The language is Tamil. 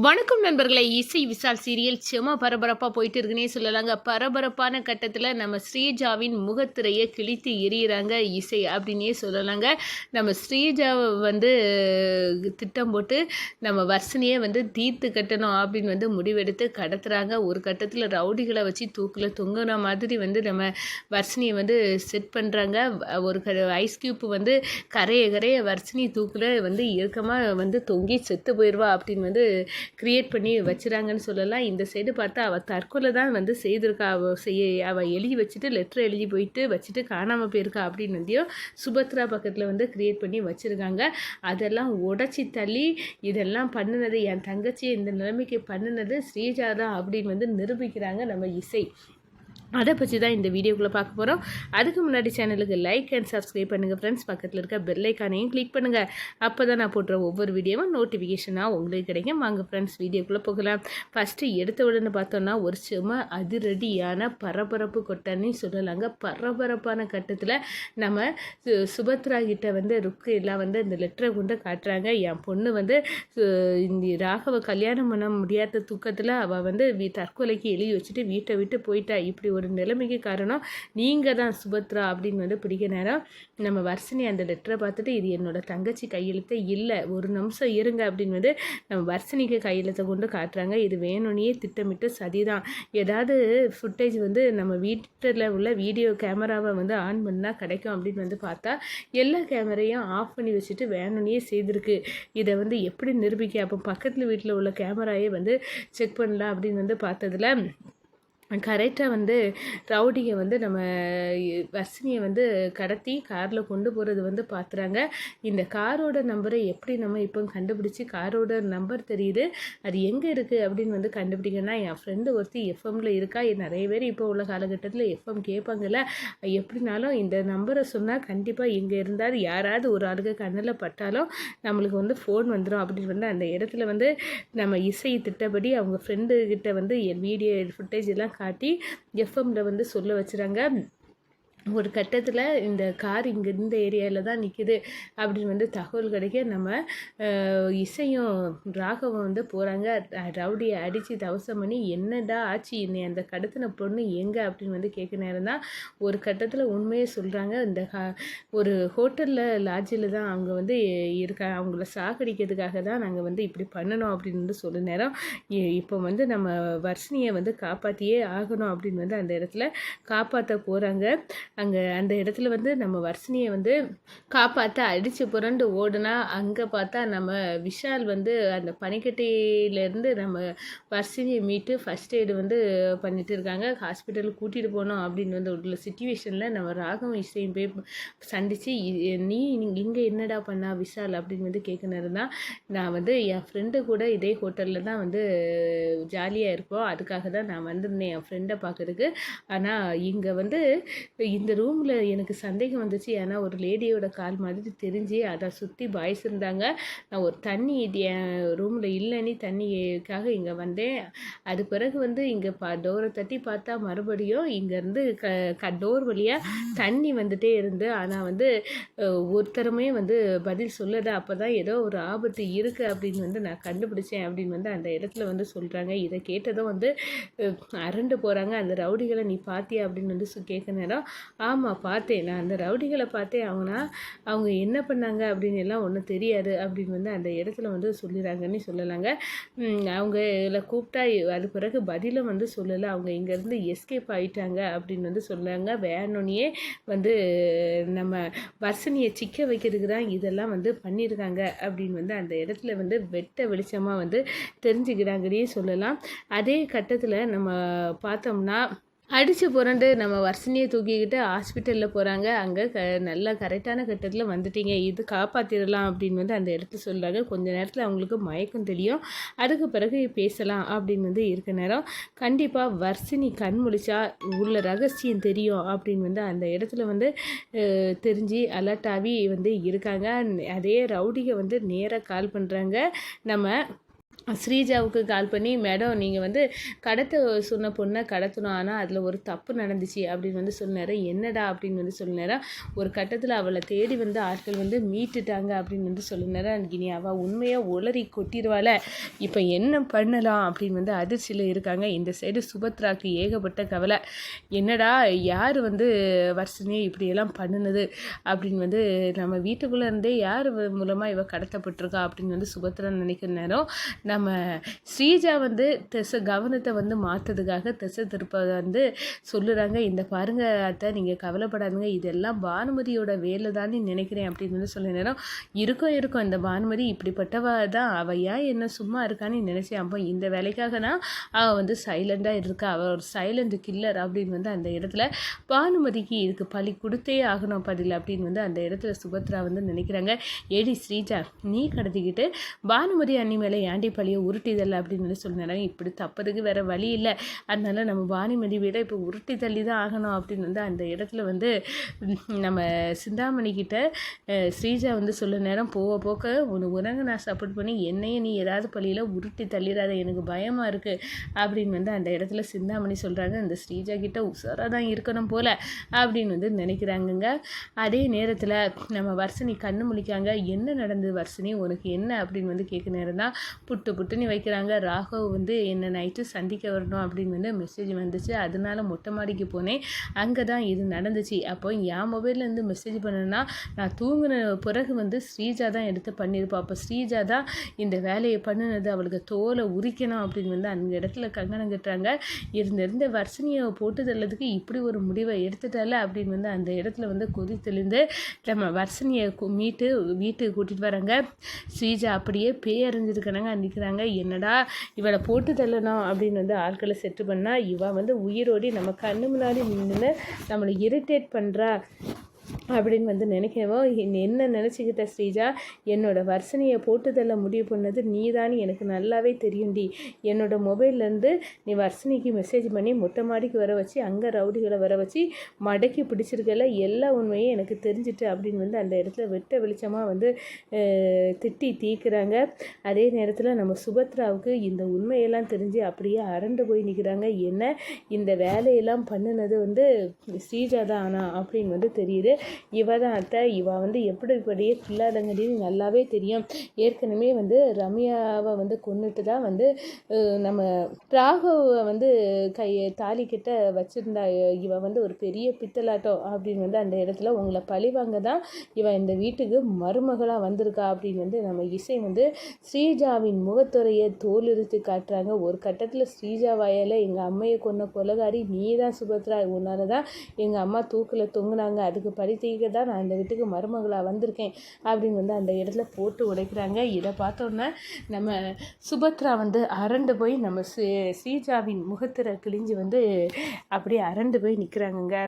வணக்கம் நண்பர்களே. இசை விசால் சீரியல் செம பரபரப்பாக போயிட்டு இருக்குன்னே சொல்லலாங்க. பரபரப்பான கட்டத்தில் நம்ம ஸ்ரீஜாவின் முகத்திரையை கிழித்து எறிகிறாங்க இசை அப்படின்னே சொல்லலாங்க. நம்ம ஸ்ரீஜாவை திட்டம் போட்டு நம்ம வர்ஷினியை தீர்த்து கட்டணும் அப்படின்னு முடிவெடுத்து கடத்துகிறாங்க. ஒரு கட்டத்தில் ரவுடிகளை வச்சு தூக்கில் தொங்குற மாதிரி நம்ம வர்ஷினியை செட் பண்ணுறாங்க. ஒரு ஐஸ் கியூப் கரைய வர்ஷினி தூக்கில் இறுக்கமாக தொங்கி செத்து போயிடுவா அப்படின்னு கிரியேட் பண்ணி வச்சுறாங்கன்னு சொல்லலாம். இந்த சைடு பார்த்தா அவள் தற்கொலை தான் செய்திருக்கா. அவள் எழுதி வச்சுட்டு லெட்டர் எழுதி போயிட்டு வச்சுட்டு காணாமல் போயிருக்கா அப்படின்னு சுபத்ரா பக்கத்தில் கிரியேட் பண்ணி வச்சுருக்காங்க. அதெல்லாம் உடச்சி தள்ளி இதெல்லாம் பண்ணினது என் தங்கச்சி இந்த நிலைமைக்கு பண்ணினது ஸ்ரீஜா தான் அப்படின்னு நிரூபிக்கிறாங்க நம்ம இசை. அதை பற்றி தான் இந்த வீடியோக்குள்ளே பார்க்க போகிறோம். அதுக்கு முன்னாடி சேனலுக்கு லைக் அண்ட் சப்ஸ்கிரைப் பண்ணுங்கள் ஃப்ரெண்ட்ஸ். பக்கத்தில் இருக்க பெல் ஐக்கானையும் கிளிக் பண்ணுங்கள். அப்போ தான் நான் போடுற ஒவ்வொரு வீடியோவும் நோட்டிஃபிகேஷனாக உங்களுக்கு கிடைக்கும். வாங்க ஃப்ரெண்ட்ஸ் வீடியோக்குள்ளே போகலாம். ஃபஸ்ட்டு எடுத்த உடனே பார்த்தோன்னா ஒரு சும்மா அதிரடியான பரபரப்பு கொட்டன்னு சொல்லலாங்க. பரபரப்பான கட்டத்தில் நம்ம சுபத்ரா கிட்ட ருக்கு எல்லாம் இந்த லெட்டரை கொண்டு காட்டுறாங்க. என் பொண்ணு இந்த ராகவ கல்யாணம் பண்ண முடியாத தூக்கத்தில் அவள் தற்கொலைக்கு எழுதி வச்சுட்டு வீட்டை விட்டு போயிட்டா. இப்படி ஒரு நிலைமைக்கு காரணம் நீங்கள் தான் சுபத்ரா அப்படின்னு பிடிக்க நேரம் நம்ம வர்ஷினி அந்த லெட்டரை பார்த்துட்டு இது என்னோட தங்கச்சி கையெழுத்தை இல்லை, ஒரு நிமிஷம் இருங்க அப்படின்னு நம்ம வர்ஷினிக்கு கையெழுத்தை கொண்டு காட்டுறாங்க. இது வேணும்னே திட்டமிட்டு சதிதான். ஏதாவது ஃபுட்டேஜ் நம்ம வீட்டில் உள்ள வீடியோ கேமராவை ஆன் பண்ணால் கிடைக்கும் அப்படின்னு பார்த்தா எல்லா கேமரையும் ஆஃப் பண்ணி வச்சுட்டு வேணும்னே செய்திருக்கு. இதை எப்படி நிரூபிக்க? அப்போ பக்கத்தில் வீட்டில் உள்ள கேமராயே செக் பண்ணலாம் அப்படின்னு பார்த்ததில் கரெக்டாக ரவுடியை நம்ம வர்ஷினியை கடத்தி காரில் கொண்டு போகிறது பார்த்துறாங்க. இந்த காரோட நம்பரை எப்படி நம்ம இப்போ கண்டுபிடிச்சி காரோட நம்பர் தெரியுது, அது எங்கே இருக்குது அப்படின்னு கண்டுபிடிக்கணும்னா என் ஃப்ரெண்டு ஒருத்தி எஃப்எம்மில் இருக்கா. நிறைய பேர் இப்போ உள்ள காலகட்டத்தில் எஃப்எம் கேட்பாங்கல்ல. எப்படினாலும் இந்த நம்பரை சொன்னால் கண்டிப்பாக எங்கே இருந்தாலும் யாராவது ஒரு ஆளுக்கு கண்ணில் பட்டாலும் நம்மளுக்கு ஃபோன் வந்துடும் அப்படின்னு அந்த இடத்துல நம்ம இசை திட்டப்படி அவங்க ஃப்ரெண்டு கிட்ட வீடியோ ஃபுட்டேஜ் எல்லாம் காட்டி எஃப்எம்மில் சொல்ல வச்சுறாங்க. ஒரு கட்டத்தில் இந்த கார் இங்கே இந்த ஏரியாவில் தான் நிற்கிது அப்படின்னு தகவல் கிடைக்க நம்ம இசையும் ராகவும் போகிறாங்க. ரவுடியை அடித்து தவசம் பண்ணி என்னடா ஆச்சு, என்னை அந்த கடத்தின பொண்ணு எங்கே அப்படின்னு கேட்க நேரம் தான் ஒரு கட்டத்தில் உண்மையை சொல்கிறாங்க. இந்த ஒரு ஹோட்டலில் லாட்ஜில் தான் அவங்க இருக்காங்க. அவங்கள சாகடிக்கிறதுக்காக தான் நாங்கள் இப்படி பண்ணணும் அப்படின்னு சொல்ல நேரம் இப்போ நம்ம வர்ஷினியை காப்பாற்றியே ஆகணும் அப்படின்னு அந்த இடத்துல காப்பாற்ற போகிறாங்க. அங்கே அந்த இடத்துல நம்ம வர்ஷினியை காப்பாற்ற அடித்து புரண்டு ஓடுனா அங்கே பார்த்தா நம்ம விஷால் அந்த பனிக்கட்டையிலேருந்து நம்ம வர்ஷினியை மீட்டு ஃபஸ்ட் எய்டு பண்ணிட்டு இருக்காங்க. ஹாஸ்பிட்டலுக்கு கூட்டிகிட்டு போனோம் அப்படின்னு உள்ள சுச்சுவேஷனில் நம்ம ராகம் இசையும் போய் சந்தித்து நீ இங்கே என்னடா பண்ணா விஷால் அப்படின்னு கேட்கணும் தான். நான் என் ஃப்ரெண்டு கூட இதே ஹோட்டலில் தான் ஜாலியாக இருப்போம், அதுக்காக தான் நான் வந்திருந்தேன் என் ஃப்ரெண்டை பார்க்குறதுக்கு. ஆனால் இங்கே இந்த ரூமில் எனக்கு சந்தேகம் வந்துச்சு. ஏன்னா ஒரு லேடியோட கால் மாதிரி தெரிஞ்சு அதை சுற்றி பாய்ஸ் இருந்தாங்க. நான் ஒரு தண்ணி என் ரூமில் இல்லைன்னு தண்ணிக்காக இங்கே வந்தேன். அது பிறகு இங்கே டோரை தட்டி பார்த்தா மறுபடியும் இங்கேருந்து டோர் வழியாக தண்ணி வந்துட்டே இருந்து ஆனால் ஒருத்தருமே பதில் சொல்லலை. அப்போ தான் ஏதோ ஒரு ஆபத்து இருக்குது அப்படின்னு நான் கண்டுபிடிச்சேன் அப்படின்னு அந்த இடத்துல சொல்கிறாங்க. இதை கேட்டதும் அரண்டு போகிறாங்க. அந்த ரவுடிகளை நீ பார்த்தியா அப்படின்னு கேட்க நேரம் ஆமாம் பார்த்தேன், நான் அந்த ரவுடிகளை பார்த்தேன், அவங்க என்ன பண்ணாங்க அப்படின்னு எல்லாம் ஒன்றும் தெரியாது அப்படின்னு அந்த இடத்துல சொல்லிடுறாங்கன்னு சொல்லலாங்க. அவங்கள கூப்பிட்டா அது பிறகு பதிலும் சொல்லலை. அவங்க இங்கேருந்து எஸ்கேப் ஆகிட்டாங்க அப்படின்னு சொன்னாங்க. வேணும்னே நம்ம வர்ஷினியை சிக்க வைக்கிறதுக்கு தான் இதெல்லாம் பண்ணியிருக்காங்க அப்படின்னு அந்த இடத்துல வெட்ட வெளிச்சமாக தெரிஞ்சுக்கிறாங்கன்னே சொல்லலாம். அதே கட்டத்தில் நம்ம பார்த்தோம்னா அடித்து புரண்டு நம்ம வர்ஷினியை தூக்கிக்கிட்டு ஹாஸ்பிட்டலில் போகிறாங்க. அங்கே நல்ல கரெக்டான கட்டத்தில் வந்துட்டீங்க, இது காப்பாற்றிடலாம் அப்படின்னு அந்த இடத்துல சொல்கிறாங்க. கொஞ்ச நேரத்தில் அவங்களுக்கு மயக்கம் தெரியும், அதுக்கு பிறகு பேசலாம் அப்படின்னு இருக்க நேரம் கண்டிப்பாக வர்ஷினி கண் முழிச்சா உள்ள ரகசியம் தெரியும் அப்படின்னு அந்த இடத்துல தெரிஞ்சு அலர்ட்டாகி இருக்காங்க. அதே ரவுடிகை நேராக கால் பண்ணுறாங்க. நம்ம ஸ்ரீஜாவுக்கு கால் பண்ணி, மேடம் நீங்கள் வந்து கடத்த சொன்ன பொண்ணை கடத்தணும், ஆனால் அதில் ஒரு தப்பு நடந்துச்சு அப்படின்னு வந்து சொன்னார். என்னடா அப்படின்னு வந்து சொன்னார். ஒரு கட்டத்தில் அவளை தேடி வந்து ஆட்கள் வந்து மீட்டுட்டாங்க அப்படின்னு வந்து சொன்னார். இனி அவள் உண்மையாக உளறி கொட்டிடுவாள், இப்போ என்ன பண்ணலாம் அப்படின்னு வந்து அதிர்ச்சியில் இருக்காங்க. இந்த சைடு சுபத்ராக்கு ஏகப்பட்ட கவலை. என்னடா யார் வந்து வர்ஷினியை இப்படியெல்லாம் பண்ணுனது அப்படின்னு வந்து நம்ம வீட்டுக்குள்ளே இருந்தே யார் மூலமாக இவள் கடத்தப்பட்டிருக்கா அப்படின்னு வந்து சுபத்ரா நினைக்கிற நேரம் நம்ம ஸ்ரீஜா வந்து கவனத்தை வந்து மாற்றதுக்காக திருப்ப வந்து சொல்லுறாங்க. இந்த பாருங்க அத்தை, நீங்கள் கவலைப்படாதுங்க, இதெல்லாம் பானுமதியோட வேலை தானே நினைக்கிறேன் அப்படின்னு வந்து சொல்ல நேரம் இருக்கும் இந்த பானுமதி இப்படிப்பட்டவ தான், அவள் ஏன் என்ன சும்மா இருக்கான்னு நினைச்சேன். அப்போ இந்த வேலைக்காக தான் அவள் வந்து சைலண்டாக இருக்கா, அவள் ஒரு சைலண்ட் கில்லர் அப்படின்னு வந்து அந்த இடத்துல பானுமதிக்கு இதுக்கு பழி கொடுத்தே ஆகணும் பதில் அப்படின்னு வந்து அந்த இடத்துல சுபத்ரா வந்து நினைக்கிறாங்க. ஏடி ஸ்ரீஜா, நீ கடத்திக்கிட்டு பானுமதி அண்ணி மேலே ஏண்டி பழியை உருட்டிதல் அப்படின்னு வந்து சொன்னாங்க. இப்படி தப்பதுக்கு வேறு வழி இல்லை, அதனால நம்ம பானுமதி விட இப்போ உருட்டி தள்ளி தான் ஆகணும் அப்படின்னு வந்து அந்த இடத்துல வந்து நம்ம சிந்தாமணிக்கிட்ட ஸ்ரீஜா வந்து சொல்ல நேரம் போக்க உனக்கு நான் சப்போர்ட் பண்ணி என்னையே நீ ஏதாவது பழியில் உருட்டி தள்ளிடாத, எனக்கு பயமாக இருக்குது அப்படின்னு வந்து அந்த இடத்துல சிந்தாமணி சொல்கிறாங்க. அந்த ஸ்ரீஜா கிட்ட உஷாராக தான் இருக்கணும் போல் அப்படின்னு வந்து நினைக்கிறாங்கங்க. அதே நேரத்தில் நம்ம வர்ஷினி கண்ணு முழிக்காங்க. என்ன நடந்தது வர்ஷினி, உனக்கு என்ன அப்படின்னு வந்து கேட்க நேரம் தான் புட்டுன்னு வைக்கிறாங்க. ராகவ் வந்து என்ன நைட்டு சந்திக்க வரணும் அப்படின்னு வந்து மெசேஜ் வந்துச்சு, அதனால மொட்டை மாடிக்கு போனேன், அங்கே தான் இது நடந்துச்சு. அப்போ என் மொபைல்லேருந்து மெசேஜ் பண்ணேன்னா நான் தூங்கின பிறகு வந்து ஸ்ரீஜா தான் எடுத்து பண்ணியிருப்பா, அப்போ ஸ்ரீஜா தான் இந்த வேலையை பண்ணினது, அவளுக்கு தோலை உரிக்கணும் அப்படின்னு வந்து அந்த இடத்துல கங்கணம் கட்டுறாங்க. இருந்த வர்ஷினியை போட்டு தள்ளதுக்கு இப்படி ஒரு முடிவை எடுத்துட்டால அப்படின்னு வந்து அந்த இடத்துல வந்து கொதித்தெழுந்து நம்ம வர்ஷினியை மீட்டு வீட்டுக்கு கூட்டிகிட்டு வராங்க. ஸ்ரீஜா அப்படியே பேயறிஞ்சிருக்கிறாங்க. நிற்கிறாங்க. என்னடா இவளை போட்டு தள்ளணும் அப்படின்னு வந்து ஆட்களை செட்டு பண்ணால் இவள் வந்து உயிரோடி நம்ம கண்ணு முன்னாடி நின்று நம்மளை இரிட்டேட் பண்ணுறா அப்படின்னு வந்து நினைக்கவோ, என்ன நினச்சிக்கிட்ட ஸ்ரீஜா, என்னோட வர்ஷினியை போட்டுதல்ல முடிவு பண்ணது நீ தானே எனக்கு நல்லாவே தெரியும்டி. என்னோட மொபைல்லேருந்து நீ வர்ஷினிக்கு மெசேஜ் பண்ணி மொட்டை மாடிக்கு வர வச்சு அங்கே ரவுடிகளை வர வச்சு மடக்கி பிடிச்சிருக்கல, எல்லா உண்மையும் எனக்கு தெரிஞ்சுட்டு அப்படின்னு வந்து அந்த இடத்துல வெட்ட வெளிச்சமாக வந்து திட்டி தீக்குறாங்க. அதே நேரத்தில் நம்ம சுபத்ராவுக்கு இந்த உண்மையெல்லாம் தெரிஞ்சு அப்படியே அரண்டு போய் நிற்கிறாங்க. என்ன இந்த வேலையெல்லாம் பண்ணினது வந்து ஸ்ரீஜா தான் ஆனா அப்படின்னு வந்து தெரியுது. இவ தான் அத்தை, இவ வந்து எப்படிப்படியே பிள்ளாதங்கடின்னு நல்லாவே தெரியும். ஏற்கனவே வந்து ரம்யாவை வந்து கொண்டுட்டு தான் வந்து நம்ம ராகவை வந்து தாலி கிட்ட வச்சுருந்தா. இவ வந்து ஒரு பெரிய பித்தலாட்டம் அப்படின்னு வந்து அந்த இடத்துல உங்களை பழிவாங்க தான் இவ இந்த வீட்டுக்கு மருமகளாக வந்திருக்கா அப்படின்னு வந்து நம்ம இசை வந்து ஸ்ரீஜாவின் முகத்துறையை தோலுரித்து காட்டுறாங்க. ஒரு கட்டத்தில் ஸ்ரீஜா வாயால் எங்கள் அம்மையை கொன்ன கொலகாரி நீ தான் சுபத்ரா, உன்னால தான் எங்கள் அம்மா தூக்கில் தொங்குனாங்க, அதுக்கு படித்தீங்க தான் நான் இந்த வீட்டுக்கு மருமகளாக வந்திருக்கேன் அப்படின்னு வந்து அந்த இடத்துல போட்டு உடைக்கிறாங்க. இதை பார்த்தோன்னே நம்ம சுபத்ரா வந்து அரண்டு போய் நம்ம ஸ்ரீஜாவின் முகத்திரை கிழிஞ்சு வந்து அப்படியே அரண்டு போய் நிற்கிறாங்கங்க.